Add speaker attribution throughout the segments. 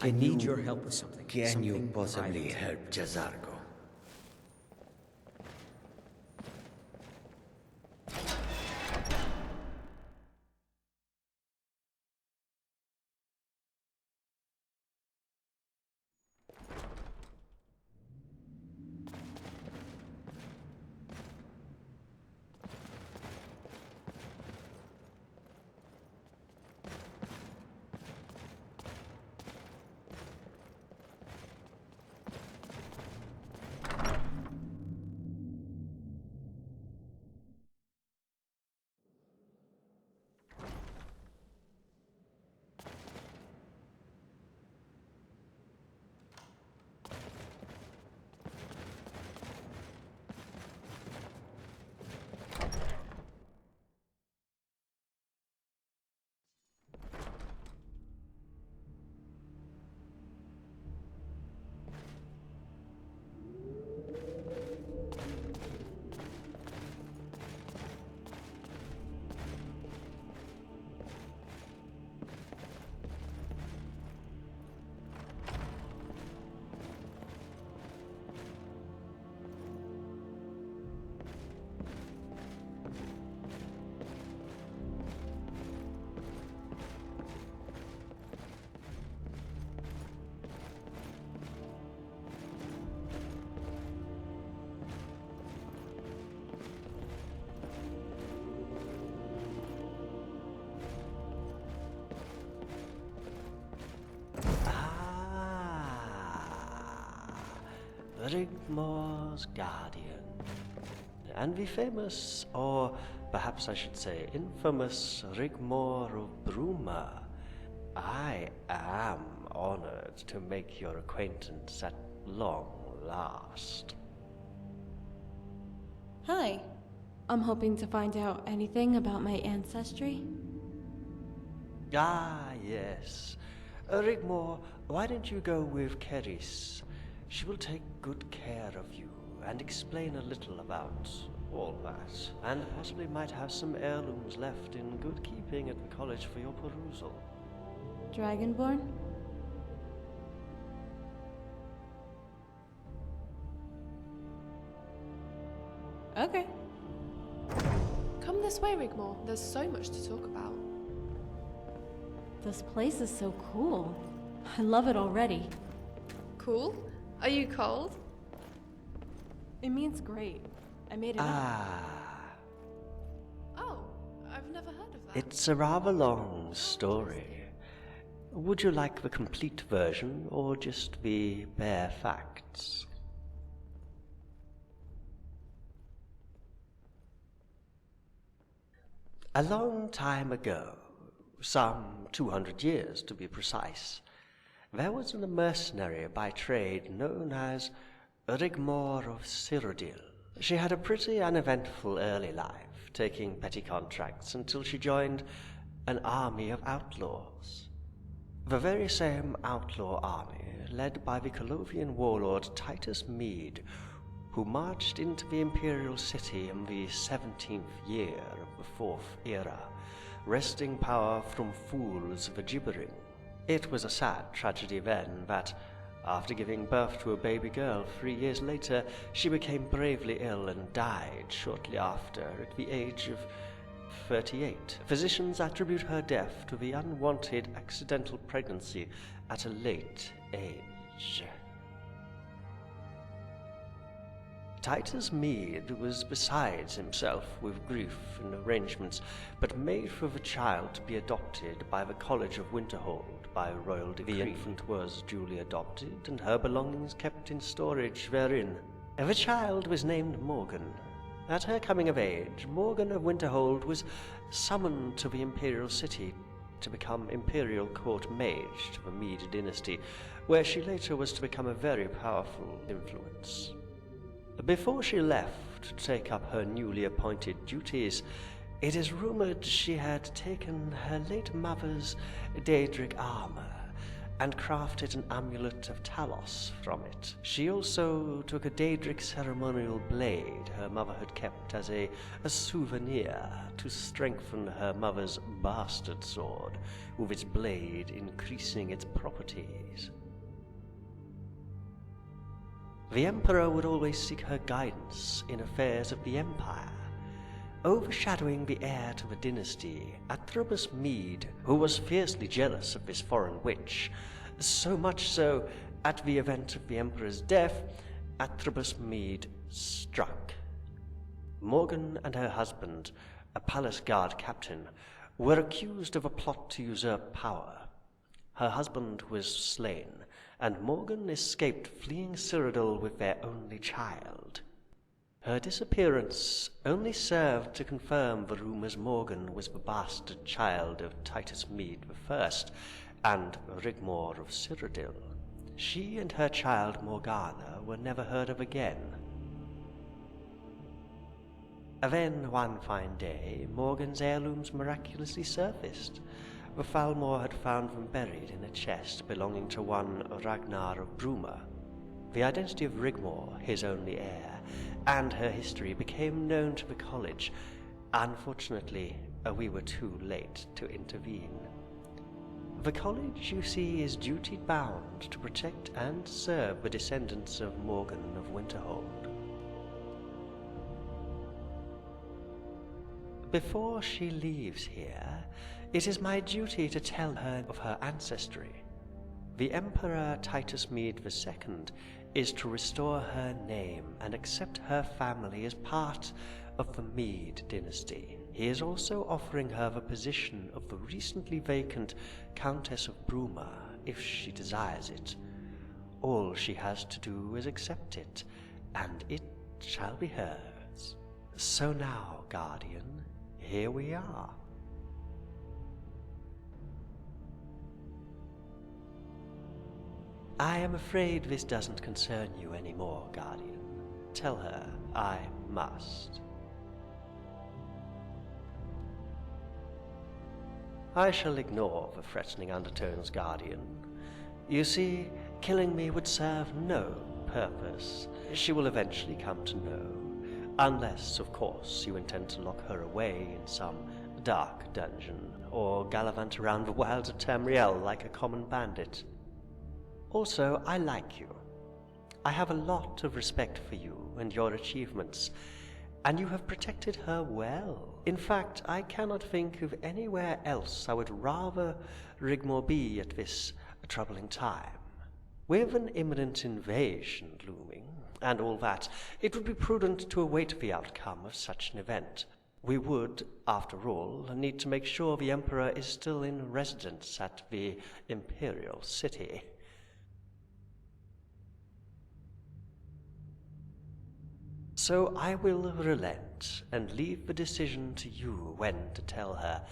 Speaker 1: I need your help with something.
Speaker 2: Can you
Speaker 1: Something
Speaker 2: possibly
Speaker 1: private.
Speaker 2: help Jazargo?
Speaker 3: Rigmor's guardian, and the famous, or perhaps I should say infamous, Rigmor of Bruma. I am honored to make your acquaintance at long last.
Speaker 4: Hi. I'm hoping to find out anything about my ancestry.
Speaker 3: Ah, yes. Rigmor, why don't you go with Keris? She will take good care of you and explain a little about all that, and possibly might have some heirlooms left in good keeping at the college for your perusal.
Speaker 4: Dragonborn? Okay.
Speaker 5: Come this way, Rigmor. There's so much to talk about.
Speaker 4: This place is so cool. I love it already.
Speaker 5: Cool? Are you cold?
Speaker 4: It means great. I made it up.
Speaker 5: Oh, I've never heard of that.
Speaker 3: It's a rather long story. Would you like the complete version, or just the bare facts? A long time ago, some 200 years to be precise, there was a mercenary by trade known as Rigmor of Cyrodiil. She had a pretty uneventful early life, taking petty contracts until she joined an army of outlaws. The very same outlaw army, led by the Colovian warlord Titus Mede, who marched into the imperial city in the 17th year of the Fourth Era, wresting power from fools the gibbering. It was a sad tragedy then that, after giving birth to a baby girl 3 years later, she became bravely ill and died shortly after at the age of 38. Physicians attribute her death to the unwanted accidental pregnancy at a late age. Titus Mede was beside himself with grief and arrangements, but made for the child to be adopted by the College of Winterhold by royal decree. The infant was duly adopted, and her belongings kept in storage therein. The child was named Morgan. At her coming of age, Morgan of Winterhold was summoned to the imperial city to become imperial court mage to the Mede dynasty, where she later was to become a very powerful influence. Before she left to take up her newly appointed duties, it is rumored she had taken her late mother's Daedric armor and crafted an amulet of Talos from it. She also took a Daedric ceremonial blade her mother had kept as a souvenir to strengthen her mother's bastard sword, with its blade increasing its properties. The Emperor would always seek her guidance in affairs of the Empire, overshadowing the heir to the dynasty, Athrobus Mede, who was fiercely jealous of this foreign witch, so much so, at the event of the Emperor's death, Athrobus Mede struck. Morgan and her husband, a palace guard captain, were accused of a plot to usurp power. Her husband was slain, and Morgan escaped, fleeing Cyrodiil with their only child. Her disappearance only served to confirm the rumors Morgan was the bastard child of Titus Mede I and Rigmor of Cyrodiil. She and her child Morgana were never heard of again. Then, one fine day, Morgan's heirlooms miraculously surfaced. The Falmor had found them buried in a chest belonging to one Rigmor of Bruma. The identity of Rigmor, his only heir, and her history became known to the college. Unfortunately, we were too late to intervene. The college, you see, is duty-bound to protect and serve the descendants of Morgan of Winterhold. Before she leaves here, it is my duty to tell her of her ancestry. The Emperor Titus Mede II is to restore her name and accept her family as part of the Mede dynasty. He is also offering her the position of the recently vacant Countess of Bruma, if she desires it. All she has to do is accept it, and it shall be hers. So now, Guardian, here we are. I am afraid this doesn't concern you anymore, Guardian. Tell her I must. I shall ignore the threatening undertones, Guardian. You see, killing me would serve no purpose. She will eventually come to know. Unless, of course, you intend to lock her away in some dark dungeon, or gallivant around the wilds of Tamriel like a common bandit. Also, I like you. I have a lot of respect for you and your achievements, and you have protected her well. In fact, I cannot think of anywhere else I would rather Rigmor be at this troubling time. With an imminent invasion looming, and all that, it would be prudent to await the outcome of such an event. We would, after all, need to make sure the Emperor is still in residence at the Imperial City. So I will relent and leave the decision to you when to tell her.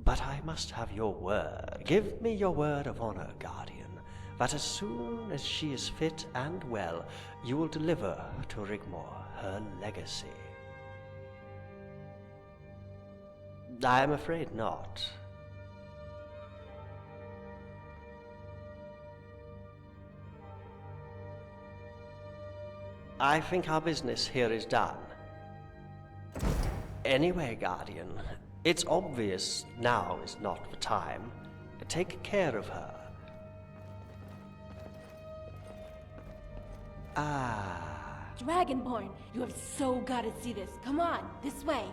Speaker 3: But I must have your word. Give me your word of honor, Guardian, that as soon as she is fit and well, you will deliver to Rigmor her legacy. I am afraid not. I think our business here is done. Anyway, Guardian, it's obvious now is not the time. Take care of her.
Speaker 4: Dragonborn, you have so got to see this. Come on, this way.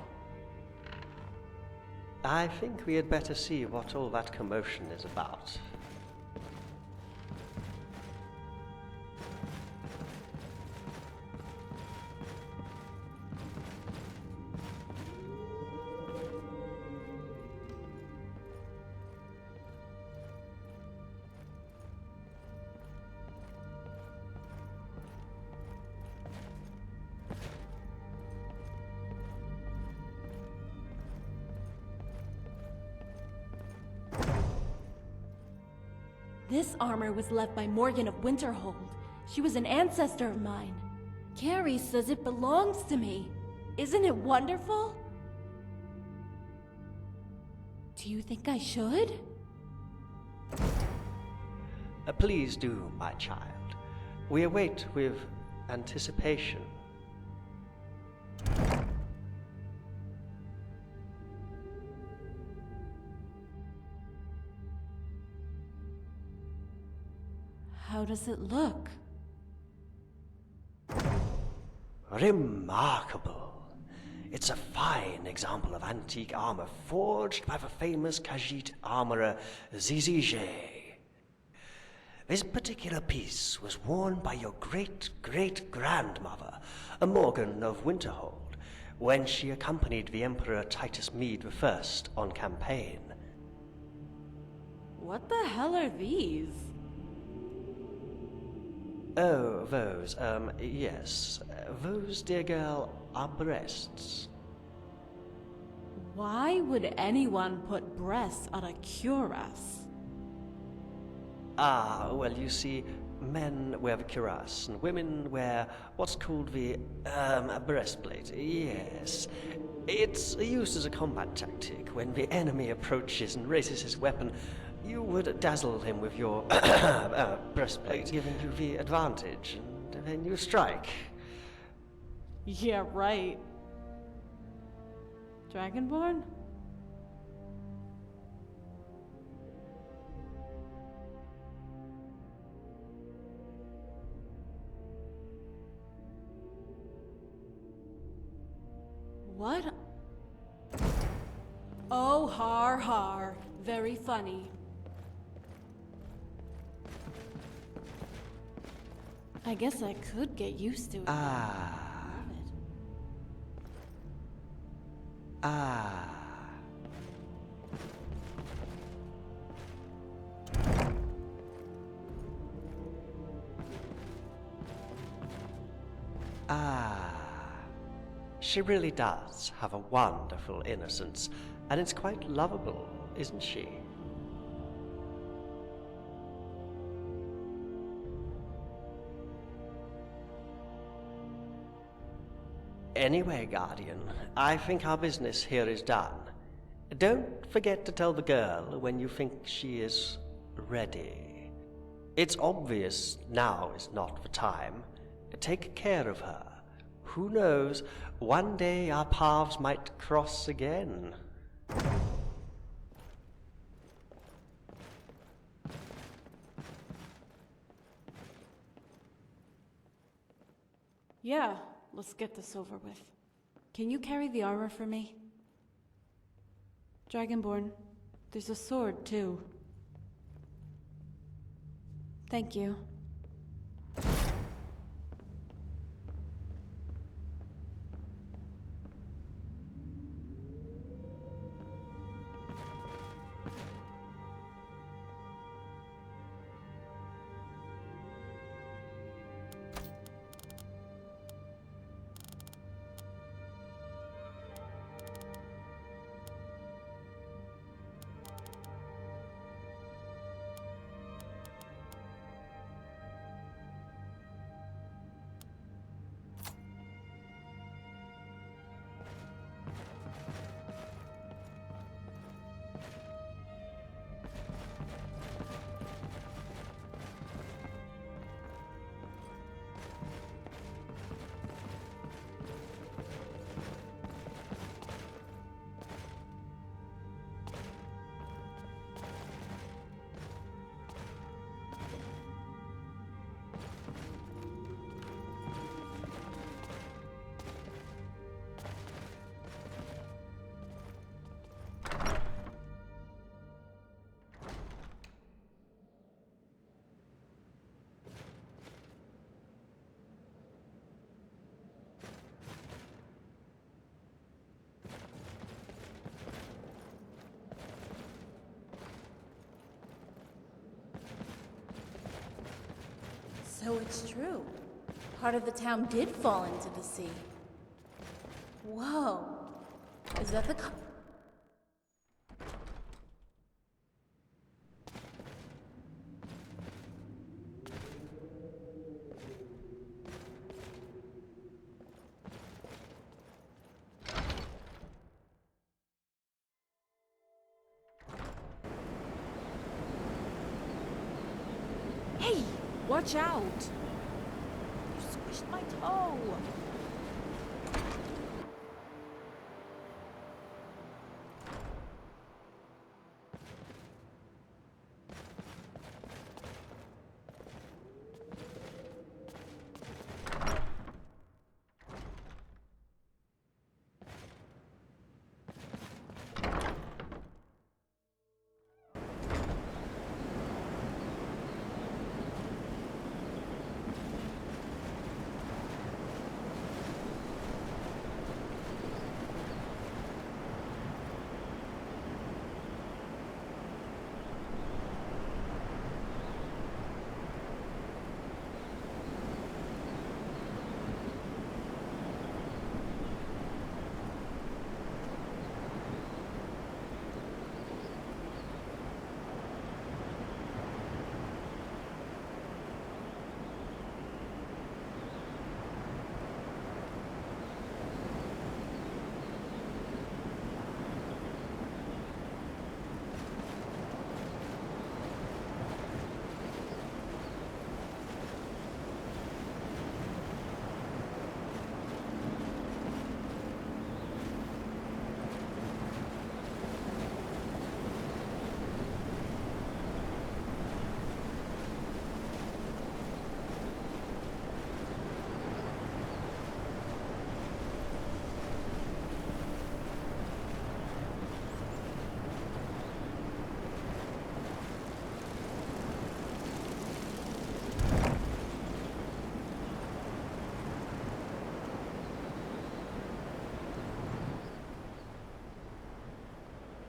Speaker 3: I think we had better see what all that commotion is about.
Speaker 4: This armor was left by Morgan of Winterhold. She was an ancestor of mine. Carrie says it belongs to me. Isn't it wonderful? Do you think I should?
Speaker 3: Please do, my child. We await with anticipation.
Speaker 4: How does it look?
Speaker 3: Remarkable. It's a fine example of antique armor forged by the famous Khajiit armorer Zizige. This particular piece was worn by your great-great-grandmother, Morgan of Winterhold, when she accompanied the Emperor Titus Mede I on campaign.
Speaker 4: What the hell are these?
Speaker 3: Oh, those, yes. Those, dear girl, are breasts.
Speaker 4: Why would anyone put breasts on a cuirass?
Speaker 3: Ah, well, you see, men wear the cuirass, and women wear what's called the, breastplate. Yes. It's used as a combat tactic. When the enemy approaches and raises his weapon, you would dazzle him with your breastplate, giving you the advantage, and then you strike.
Speaker 4: Yeah, right. Dragonborn? What? Oh, har har. Very funny. I guess I could get used to it.
Speaker 3: Ah. Ah. Ah. She really does have a wonderful innocence, and it's quite lovable, isn't she? Anyway, Guardian, I think our business here is done. Don't forget to tell the girl when you think she is ready. It's obvious now is not the time. Take care of her. Who knows, one day our paths might cross again.
Speaker 4: Yeah, let's get this over with. Can you carry the armor for me? Dragonborn, there's a sword too. Thank you. So it's true. Part of the town did fall into the sea. Whoa. Is that the
Speaker 1: Watch out! You squished my toe!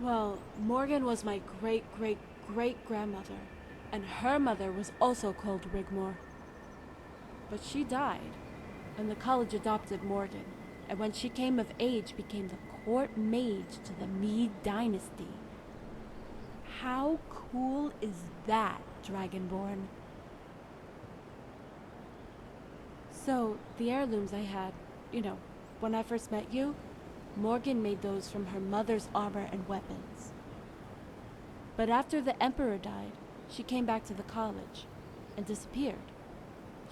Speaker 4: Well, Morgan was my great-great-great-grandmother, and her mother was also called Rigmor. But she died, and the college adopted Morgan, and when she came of age became the court mage to the Mede dynasty. How cool is that, Dragonborn? So, the heirlooms I had, when I first met you, Morgan made those from her mother's armor and weapons. But after the Emperor died, she came back to the college and disappeared.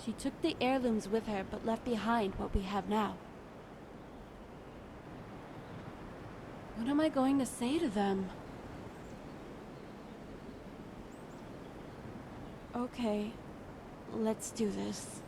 Speaker 4: She took the heirlooms with her but left behind what we have now. What am I going to say to them? Okay, let's do this.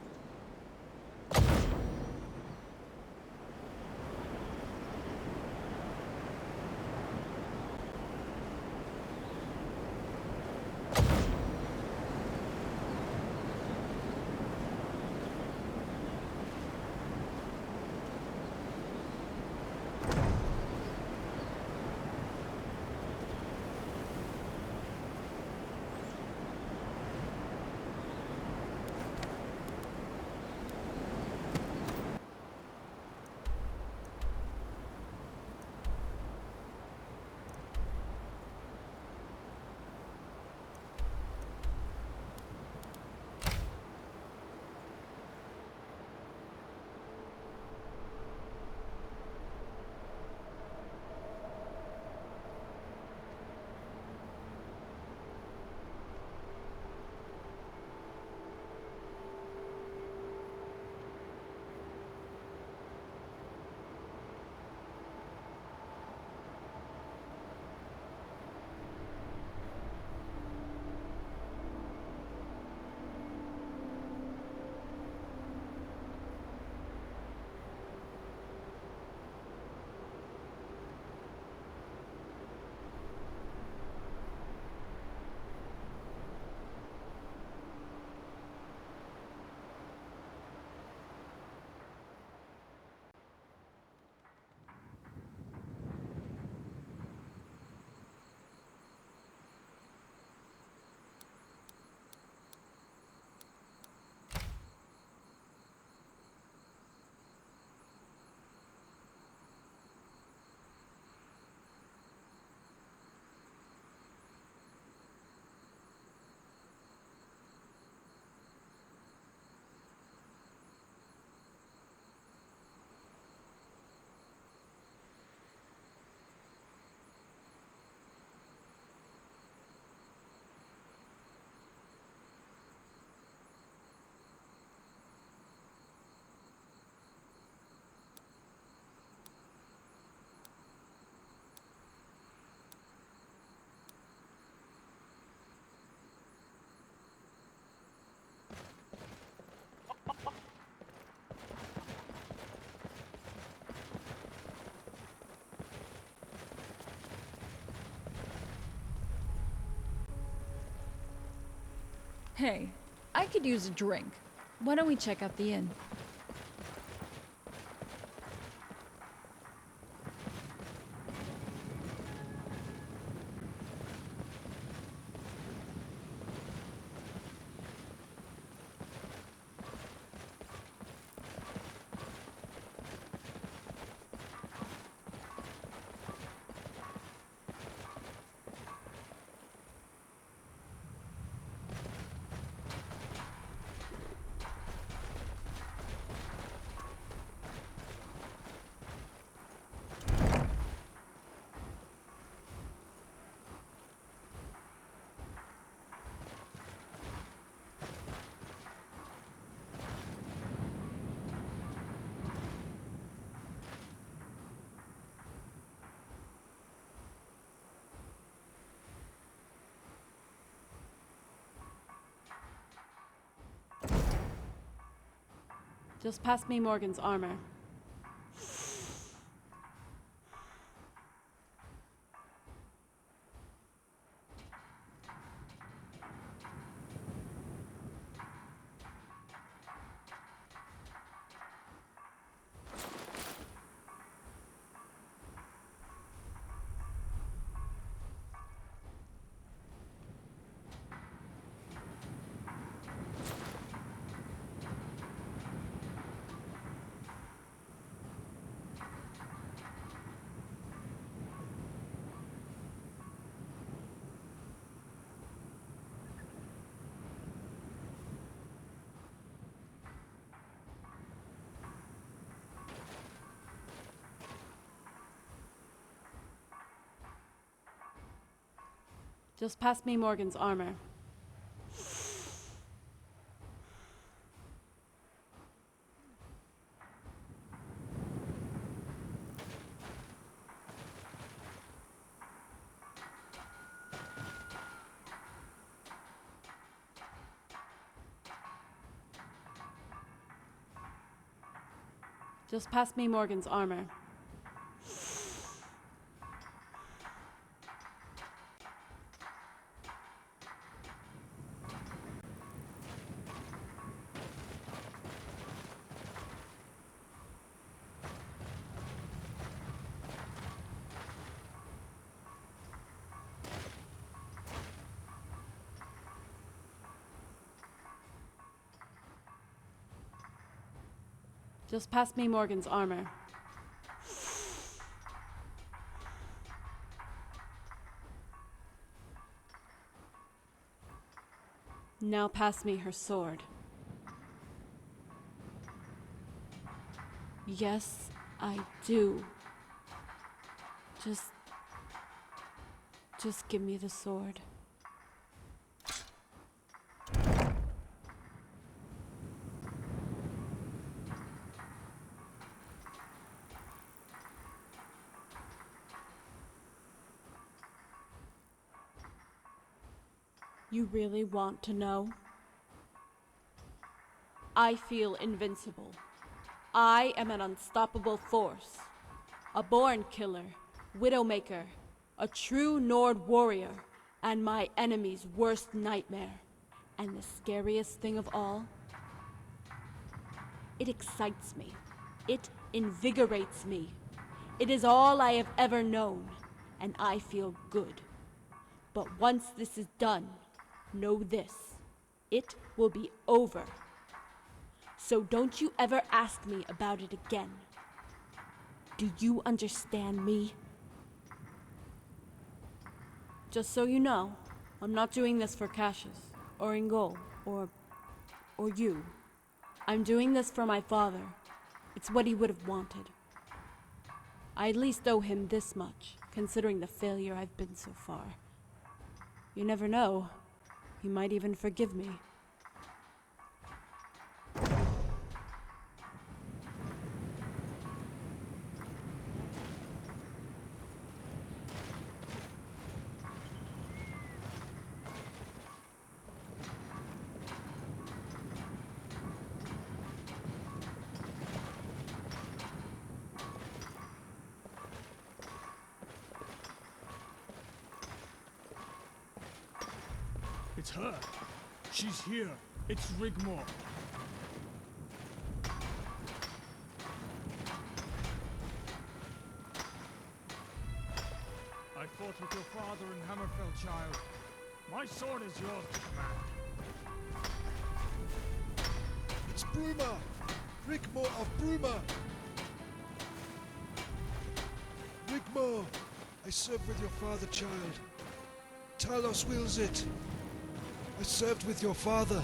Speaker 2: Hey, I could use a drink. Why don't we check out the inn?
Speaker 4: Just pass me Morgan's armor. Just pass me Morgan's armor. Just pass me Morgan's armor. Just pass me Morgan's armor. Now pass me her sword. Yes, I do. Just give me the sword. You really want to know? I feel invincible. I am an unstoppable force. A born killer, widowmaker, a true Nord warrior, and my enemy's worst nightmare. And the scariest thing of all, it excites me. It invigorates me. It is all I have ever known, and I feel good. But once this is done, know this, it will be over. So don't you ever ask me about it again. Do you understand me? Just so you know, I'm not doing this for Cassius, or Ingol, or you. I'm doing this for my father. It's what he would have wanted. I at least owe him this much, considering the failure I've been so far. You never know. He might even forgive me.
Speaker 6: It's her. She's here. It's Rigmor. I fought with your father in Hammerfell, child. My sword is yours to command.
Speaker 7: It's Bruma! Rigmor of Bruma! Rigmor! I served with your father, child. Talos wills it. I served with your father.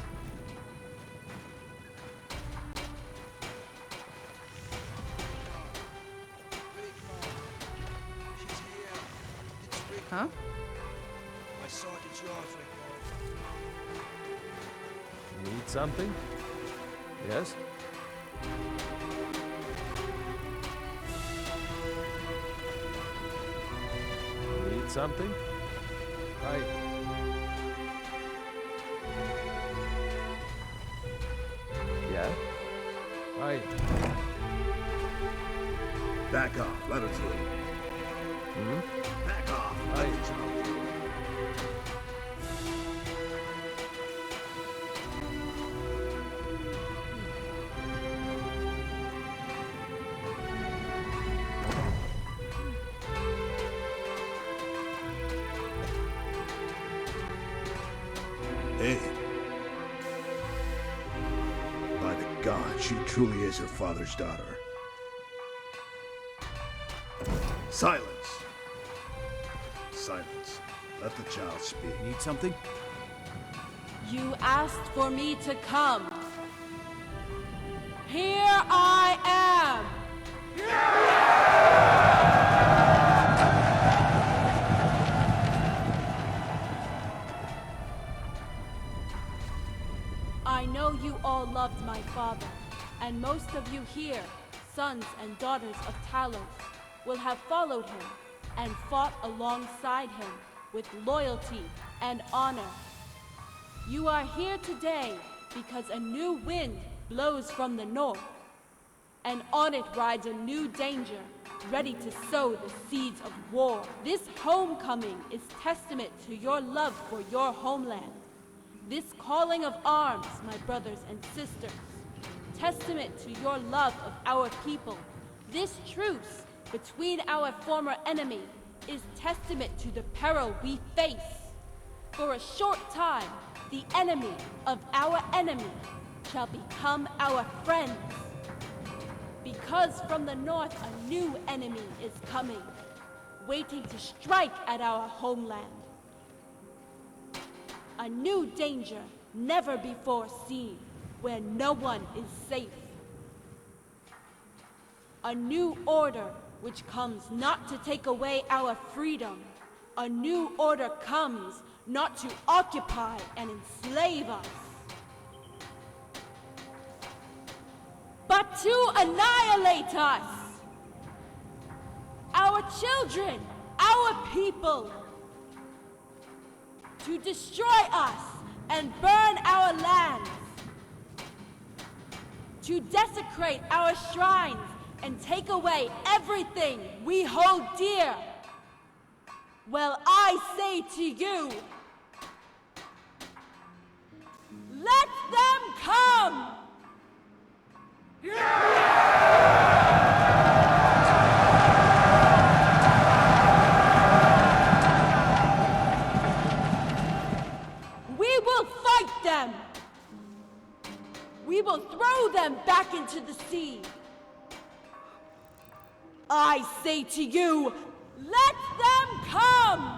Speaker 7: Rigmor! She's here. It's Rigmor.
Speaker 8: Huh?
Speaker 7: My sword is yours, Rigmor.
Speaker 9: Need something? Yes? Need something? Right. Yeah? Right.
Speaker 10: Back off, let her through. Back off, let the child through. Hey. By the god, she truly is her father's daughter. Silence. Silence. Let the child speak.
Speaker 8: Need something?
Speaker 4: You asked for me to come. Here I am! I know you all loved my father, and most of you here, sons and daughters of Talos, will have followed him and fought alongside him with loyalty and honor. You are here today because a new wind blows from the north, and on it rides a new danger, ready to sow the seeds of war. This homecoming is testament to your love for your homeland. This calling of arms, my brothers and sisters, testament to your love of our people. This truce between our former enemy is testament to the peril we face. For a short time, the enemy of our enemy shall become our friends. Because from the north a new enemy is coming, waiting to strike at our homeland. A new danger never before seen, where no one is safe. A new order which comes not to take away our freedom. A new order comes not to occupy and enslave us, but to annihilate us. Our children, our people, to destroy us and burn our lands, to desecrate our shrines and take away everything we hold dear. Well, I say to you, let them come! We will fight them! We will throw them back into the sea! I say to you, let them come!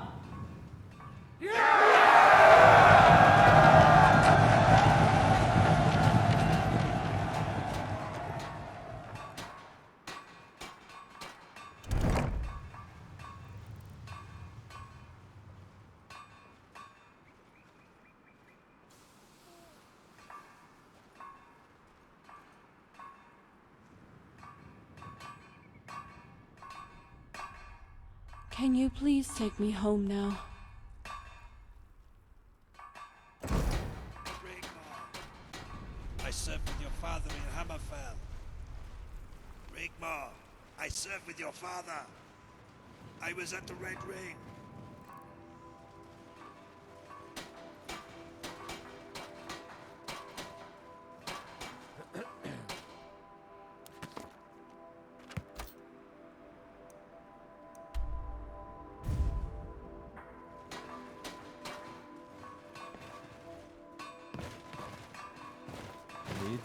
Speaker 4: Can you please take me home now?
Speaker 7: Rigmor, I served with your father in Hammerfell. Rigmor, I served with your father. I was at the Red Ring.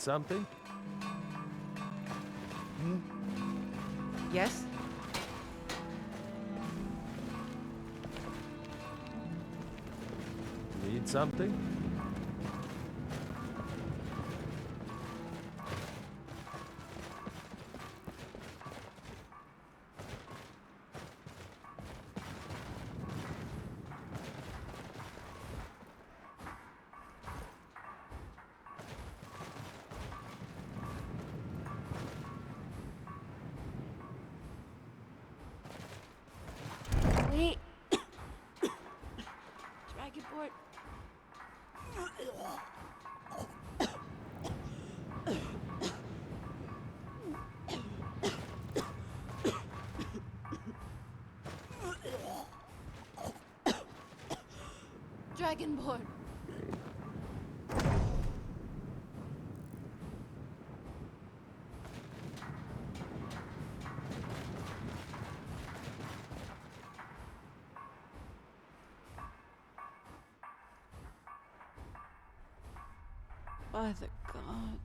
Speaker 9: something?
Speaker 8: Yes?
Speaker 9: Need something?
Speaker 4: Wait. Dragonborn.
Speaker 5: Dragonborn.
Speaker 4: By the gods.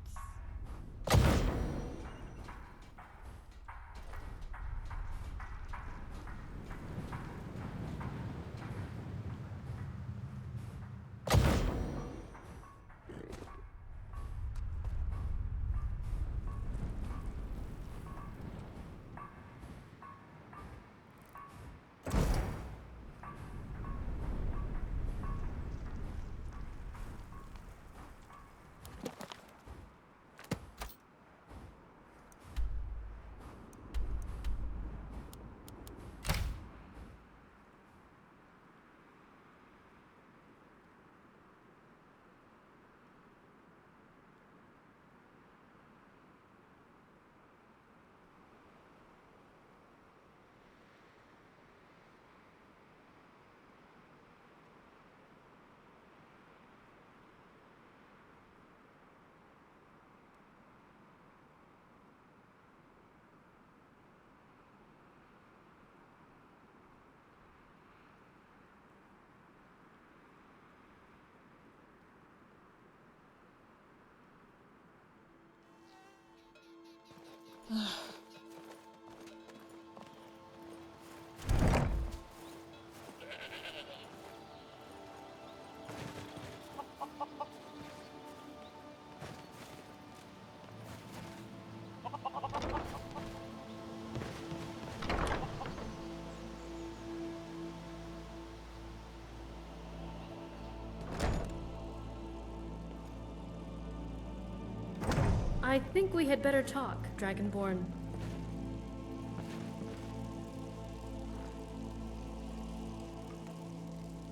Speaker 11: I think we had better talk, Dragonborn.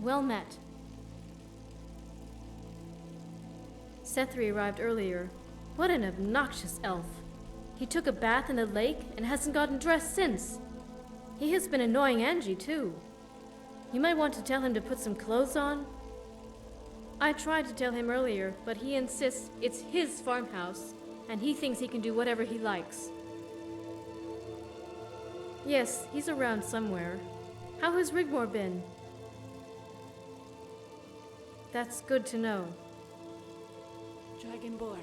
Speaker 11: Well met. Sethri arrived earlier. What an obnoxious elf. He took a bath in the lake and hasn't gotten dressed since. He has been annoying Angie, too. You might want to tell him to put some clothes on. I tried to tell him earlier, but he insists it's his farmhouse, and he thinks he can do whatever he likes. Yes, he's around somewhere. How has Rigmor been? That's good to know.
Speaker 4: Dragonborn.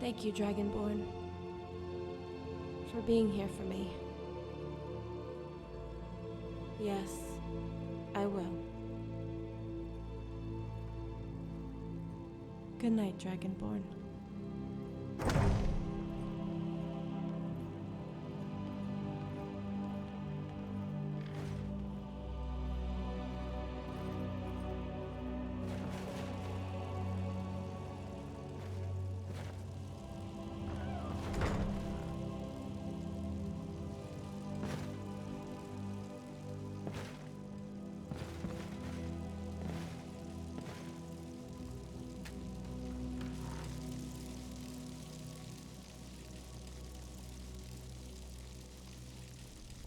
Speaker 4: Thank you, Dragonborn, for being here for me. Yes, I will. Good night, Dragonborn.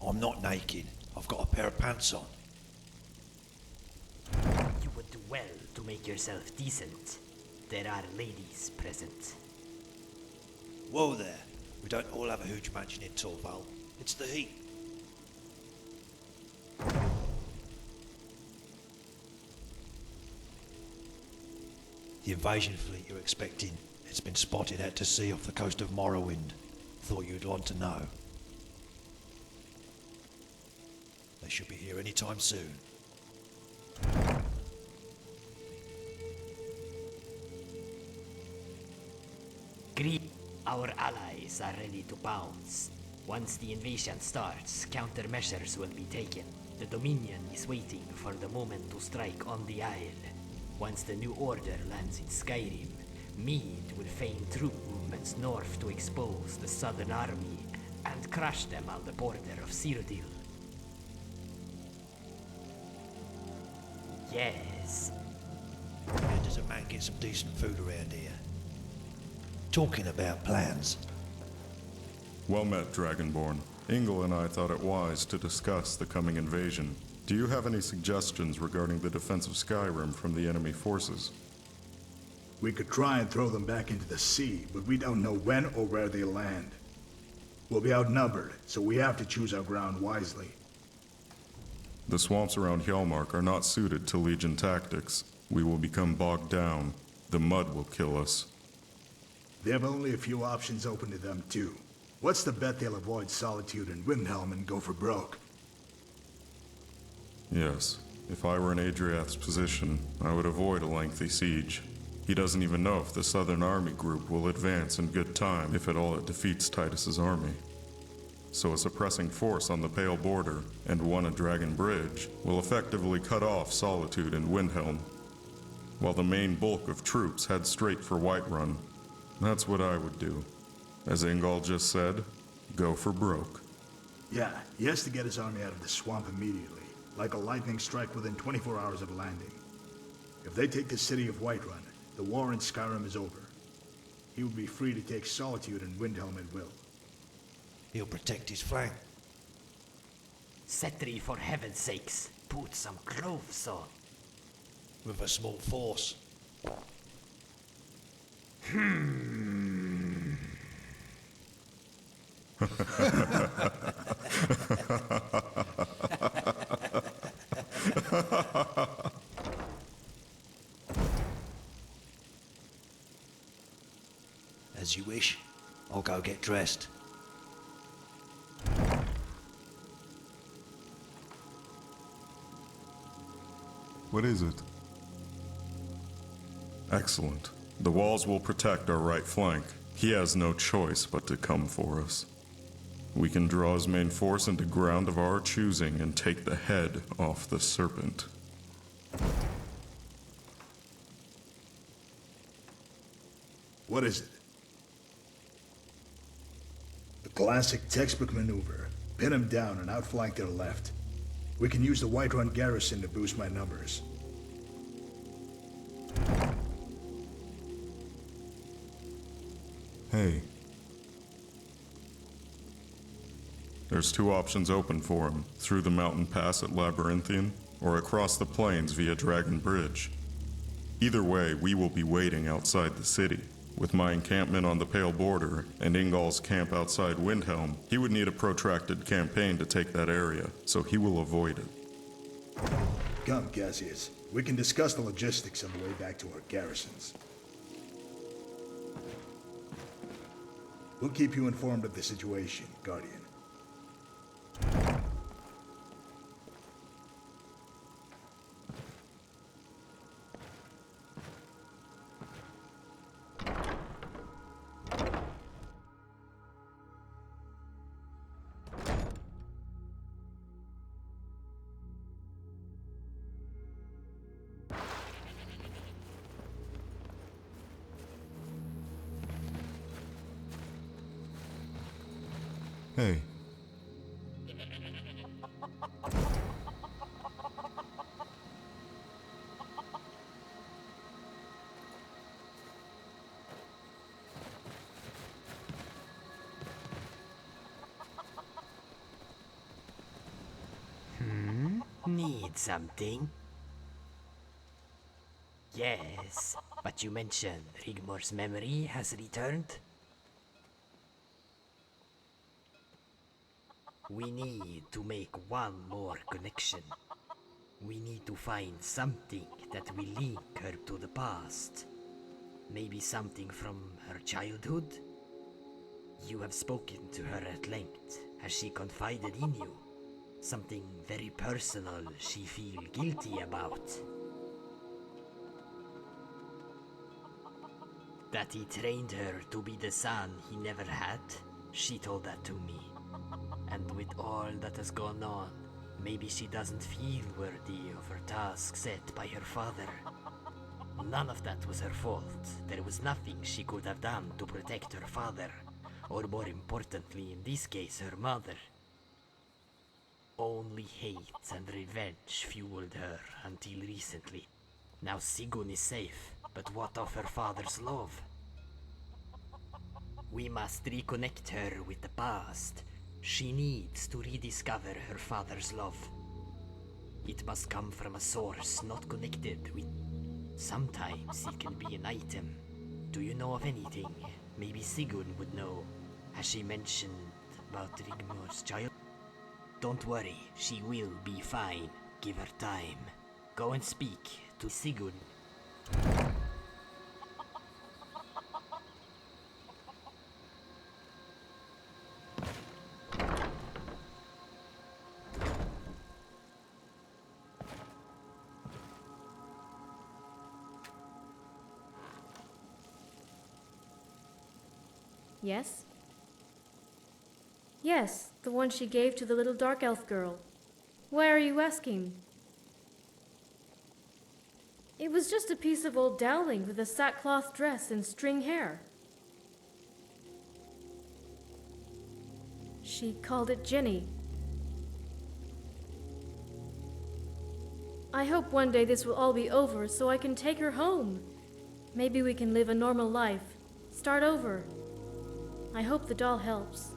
Speaker 12: I'm not naked. I've got a pair of pants on.
Speaker 13: You would do well to make yourself decent. There are ladies present.
Speaker 12: Whoa there. We don't all have a hooch mansion in Torval. It's the heat. The invasion fleet you're expecting has been spotted out to sea off the coast of Morrowind. Thought you'd want to know. They should be here any time soon.
Speaker 13: Our allies are ready to pounce. Once the invasion starts, countermeasures will be taken. The Dominion is waiting for the moment to strike on the Isle. Once the new order lands in Skyrim, Mead will feign troop movements north to expose the Southern Army and crush them on the border of Cyrodiil. Yes.
Speaker 12: How does a man get some decent food around here? Talking about plans.
Speaker 8: Well met, Dragonborn. Ingle and I thought it wise to discuss the coming invasion. Do you have any suggestions regarding the defense of Skyrim from the enemy forces?
Speaker 10: We could try and throw them back into the sea, but we don't know when or where they'll land. We'll be outnumbered, so we have to choose our ground wisely.
Speaker 8: The swamps around Hjalmark are not suited to Legion tactics. We will become bogged down. The mud will kill us.
Speaker 10: They have only a few options open to them, too. What's the bet they'll avoid Solitude and Windhelm and go for broke?
Speaker 8: Yes. If I were in Adriath's position, I would avoid a lengthy siege. He doesn't even know if the Southern Army group will advance in good time, if at all it defeats Titus's army. So a suppressing force on the Pale Border, and one at Dragon Bridge, will effectively cut off Solitude and Windhelm, while the main bulk of troops head straight for Whiterun. That's what I would do. As Ingall just said, go for broke.
Speaker 10: Yeah, he has to get his army out of the swamp immediately, like a lightning strike within 24 hours of landing. If they take the city of Whiterun, the war in Skyrim is over. He will be free to take Solitude and Windhelm at will.
Speaker 12: He'll protect his flank.
Speaker 13: Setri, for heaven's sakes, put some clothes on.
Speaker 12: With a small force. As you wish. I'll go get dressed.
Speaker 8: What is it? Excellent. The walls will protect our right flank. He has no choice but to come for us. We can draw his main force into ground of our choosing and take the head off the serpent.
Speaker 10: What is it? The classic textbook maneuver. Pin them down and outflank their left. We can use the Whiterun garrison to boost my numbers.
Speaker 8: Hey. There's two options open for him, through the mountain pass at Labyrinthian, or across the plains via Dragon Bridge. Either way, we will be waiting outside the city. With my encampment on the Pale Border and Ingall's camp outside Windhelm, he would need a protracted campaign to take that area, so he will avoid it.
Speaker 10: Come, Cassius. We can discuss the logistics on the way back to our garrisons. We'll keep you informed of the situation, Guardian.
Speaker 8: Hey.
Speaker 13: Need something? Yes, but you mentioned Rigmor's memory has returned? We need to make one more connection. We need to find something that will link her to the past. Maybe something from her childhood? You have spoken to her at length. Has she confided in you? Something very personal she feel guilty about? That he trained her to be the son he never had? She told that to me. And with all that has gone on, maybe she doesn't feel worthy of her task set by her father. None of that was her fault. There was nothing she could have done to protect her father, or more importantly in this case her mother. Only hate and revenge fueled her until recently. Now Sigun is safe, but what of her father's love? We must reconnect her with the past. She needs to rediscover her father's love. It must come from a source not connected with... Sometimes it can be an item. Do you know of anything? Maybe Sigun would know. Has she mentioned about Rigmor's child? Don't worry, she will be fine. Give her time. Go and speak to Sigun.
Speaker 11: Yes? Yes, the one she gave to the little dark elf girl. Why are you asking? It was just a piece of old dowling with a sackcloth dress and string hair. She called it Jenny. I hope one day this will all be over so I can take her home. Maybe we can live a normal life. Start over. I hope the doll helps.